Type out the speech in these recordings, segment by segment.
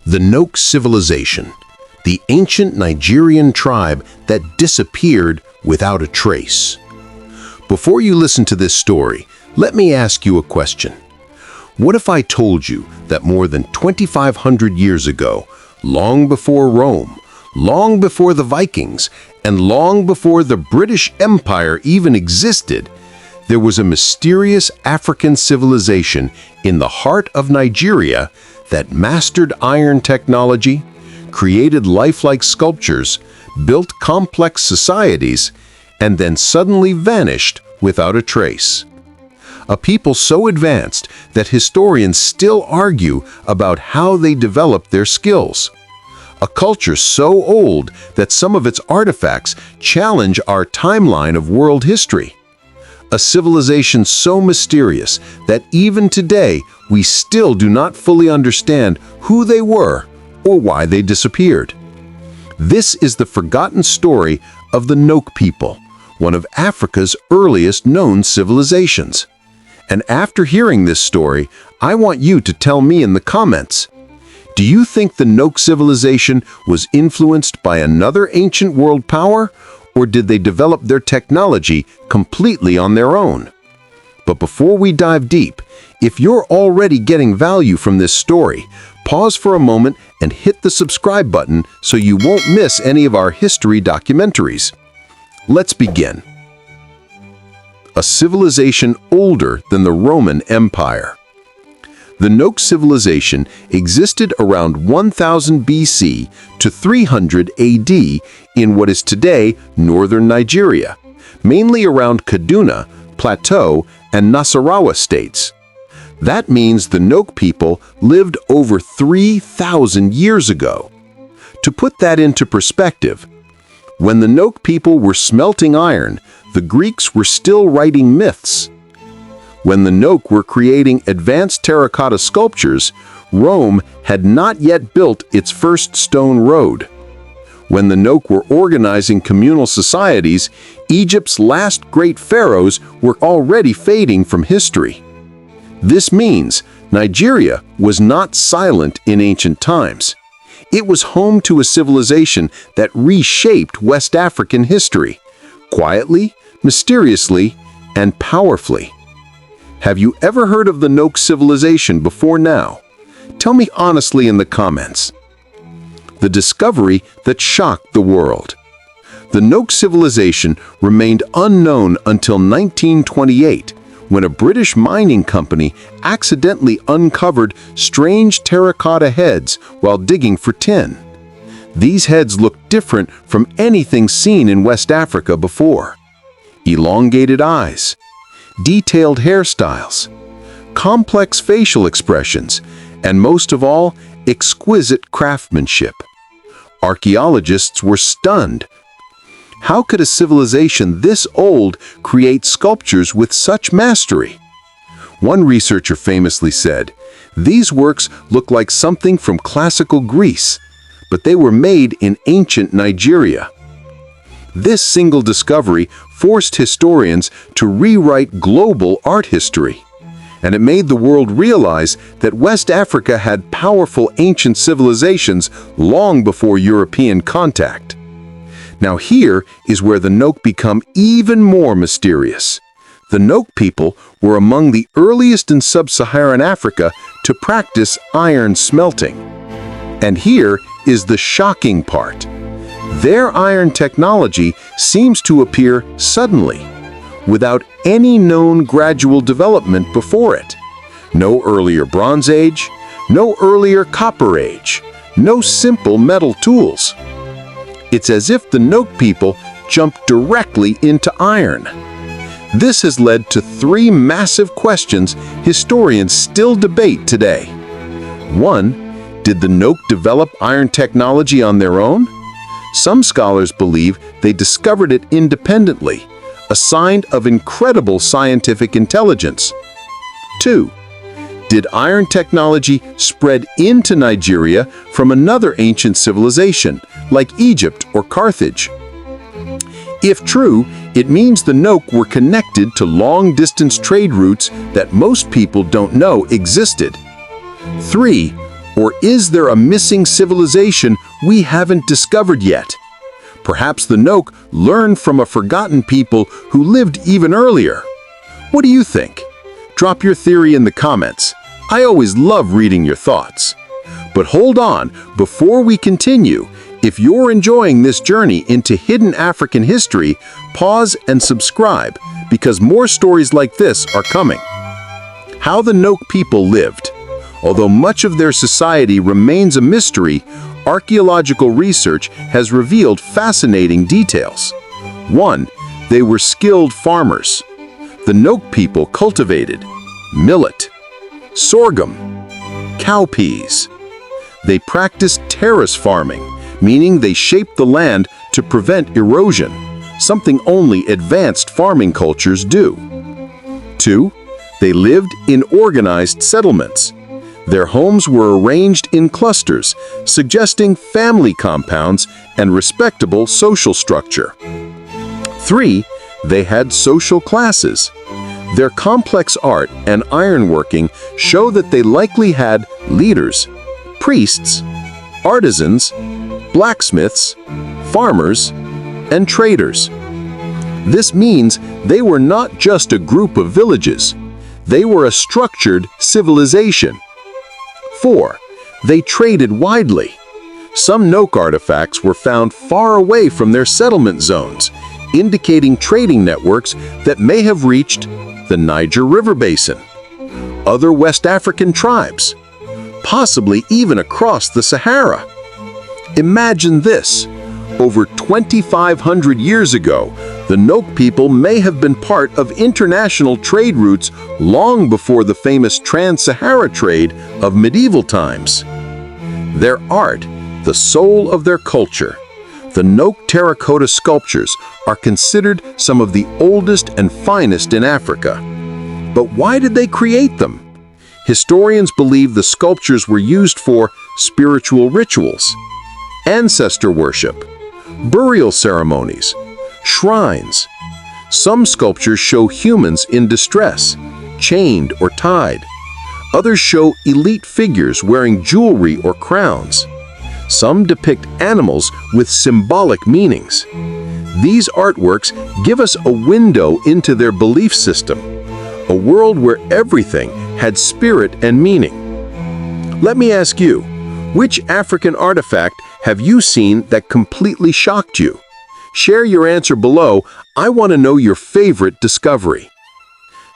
The Nok Civilization, the ancient Nigerian tribe that disappeared without a trace. Before you listen to this story, let me ask you a question. What if I told you that more than 2,500 years ago, long before Rome, long before the Vikings, and long before the British Empire even existed, there was a mysterious African civilization in the heart of Nigeria that mastered iron technology, created lifelike sculptures, built complex societies, and then suddenly vanished without a trace. A people so advanced that historians still argue about how they developed their skills. A culture so old that some of its artifacts challenge our timeline of world history. A civilization so mysterious that even today we still do not fully understand who they were or why they disappeared. This is the forgotten story of the Nok people, one of Africa's earliest known civilizations. And after hearing this story, I want you to tell me in the comments, do you think the Nok civilization was influenced by another ancient world power, or did they develop their technology completely on their own? But before we dive deep, if you're already getting value from this story, pause for a moment and hit the subscribe button so you won't miss any of our history documentaries. Let's begin. A civilization older than the Roman Empire. The Nok civilization existed around 1000 BC to 300 AD in what is today northern Nigeria, mainly around Kaduna, Plateau, and Nasarawa states. That means the Nok people lived over 3,000 years ago. To put that into perspective, when the Nok people were smelting iron, the Greeks were still writing myths. When the Nok were creating advanced terracotta sculptures, Rome had not yet built its first stone road. When the Nok were organizing communal societies, Egypt's last great pharaohs were already fading from history. This means Nigeria was not silent in ancient times. It was home to a civilization that reshaped West African history, quietly, mysteriously, and powerfully. Have you ever heard of the Nok civilization before now? Tell me honestly in the comments. The discovery that shocked the world. The Nok civilization remained unknown until 1928, when a British mining company accidentally uncovered strange terracotta heads while digging for tin. These heads looked different from anything seen in West Africa before. Elongated eyes, detailed hairstyles, complex facial expressions, and most of all, exquisite craftsmanship. Archaeologists were stunned. How could a civilization this old create sculptures with such mastery? One researcher famously said, "These works look like something from classical Greece, but they were made in ancient Nigeria." This single discovery forced historians to rewrite global art history, and it made the world realize that West Africa had powerful ancient civilizations long before European contact. Now here is where the Nok become even more mysterious. The Nok people were among the earliest in sub-Saharan Africa to practice iron smelting. And here is the shocking part. Their iron technology seems to appear suddenly, without any known gradual development before it. No earlier Bronze Age, no earlier Copper Age, no simple metal tools. It's as if the Nok people jumped directly into iron. This has led to three massive questions historians still debate today. 1. Did the Nok develop iron technology on their own? Some scholars believe they discovered it independently, a sign of incredible scientific intelligence. 2. Did iron technology spread into Nigeria from another ancient civilization, like Egypt or Carthage? If true, it means the Nok were connected to long-distance trade routes that most people don't know existed. 3. Or is there a missing civilization we haven't discovered yet? Perhaps the Nok learned from a forgotten people who lived even earlier. What do you think? Drop your theory in the comments. I always love reading your thoughts. But hold on, before we continue, if you're enjoying this journey into hidden African history, pause and subscribe, because more stories like this are coming. How the Nok people lived. Although much of their society remains a mystery, archaeological research has revealed fascinating details. 1. They were skilled farmers. The Nok people cultivated millet, sorghum, cowpeas. They practiced terrace farming, meaning they shaped the land to prevent erosion, something only advanced farming cultures do. 2. They lived in organized settlements. Their homes were arranged in clusters, suggesting family compounds and respectable social structure. 3. They had social classes. Their complex art and ironworking show that they likely had leaders, priests, artisans, blacksmiths, farmers, and traders. This means they were not just a group of villages. They were a structured civilization. 4. They traded widely. Some Nok artifacts were found far away from their settlement zones, indicating trading networks that may have reached the Niger River Basin, other West African tribes, possibly even across the Sahara. Imagine this. Over 2,500 years ago, the Nok people may have been part of international trade routes long before the famous Trans-Sahara trade of medieval times. Their art, the soul of their culture. The Nok terracotta sculptures are considered some of the oldest and finest in Africa. But why did they create them? Historians believe the sculptures were used for spiritual rituals, ancestor worship, burial ceremonies, shrines. Some sculptures show humans in distress, chained or tied. Others show elite figures wearing jewelry or crowns. Some depict animals with symbolic meanings. These artworks give us a window into their belief system, a world where everything had spirit and meaning. Let me ask you, which African artifact have you seen that completely shocked you? Share your answer below. I want to know your favorite discovery.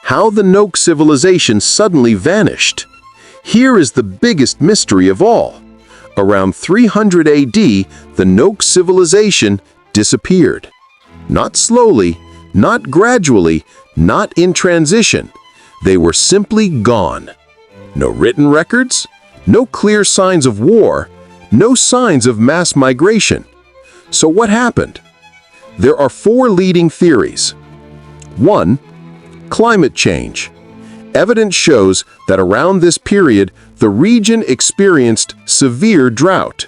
How the Nok civilization suddenly vanished. Here is the biggest mystery of all. Around 300 AD, the Nok civilization disappeared. Not slowly, not gradually, not in transition. They were simply gone. No written records, no clear signs of war, no signs of mass migration. So what happened? There are 4 leading theories. 1. Climate change. Evidence shows that around this period, the region experienced severe drought.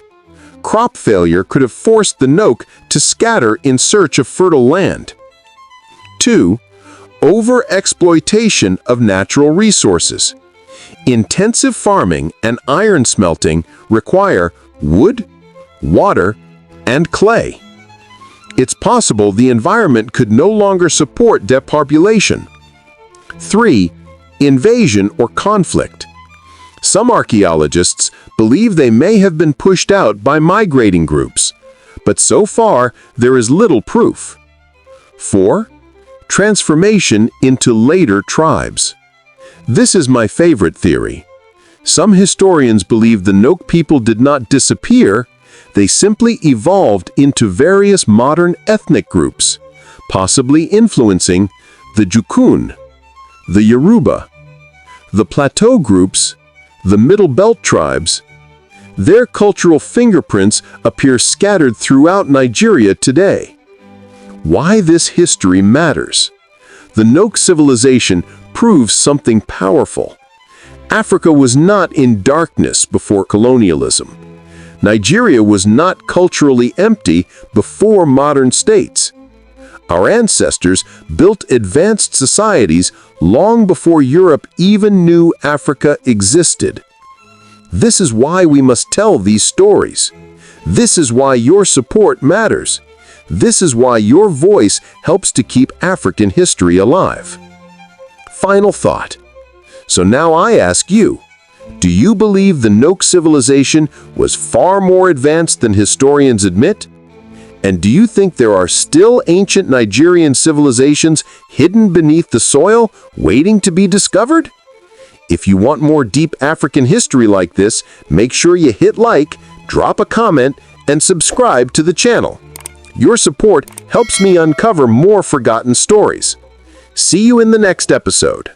Crop failure could have forced the Nok to scatter in search of fertile land. 2. Over-exploitation of natural resources. Intensive farming and iron smelting require wood, water, and clay. It's possible the environment could no longer support depopulation. 3. Invasion or conflict. Some archaeologists believe they may have been pushed out by migrating groups, but so far there is little proof. 4. Transformation into later tribes. This is my favorite theory. Some historians believe the Nok people did not disappear, they simply evolved into various modern ethnic groups, possibly influencing the Jukun, the Yoruba, the Plateau groups, the Middle Belt tribes. Their cultural fingerprints appear scattered throughout Nigeria today. Why this history matters? The Nok civilization proves something powerful. Africa was not in darkness before colonialism. Nigeria was not culturally empty before modern states. Our ancestors built advanced societies long before Europe even knew Africa existed. This is why we must tell these stories. This is why your support matters. This is why your voice helps to keep African history alive. Final thought. So now I ask you, do you believe the Nok civilization was far more advanced than historians admit? And do you think there are still ancient Nigerian civilizations hidden beneath the soil, waiting to be discovered? If you want more deep African history like this, make sure you hit like, drop a comment, and subscribe to the channel. Your support helps me uncover more forgotten stories. See you in the next episode.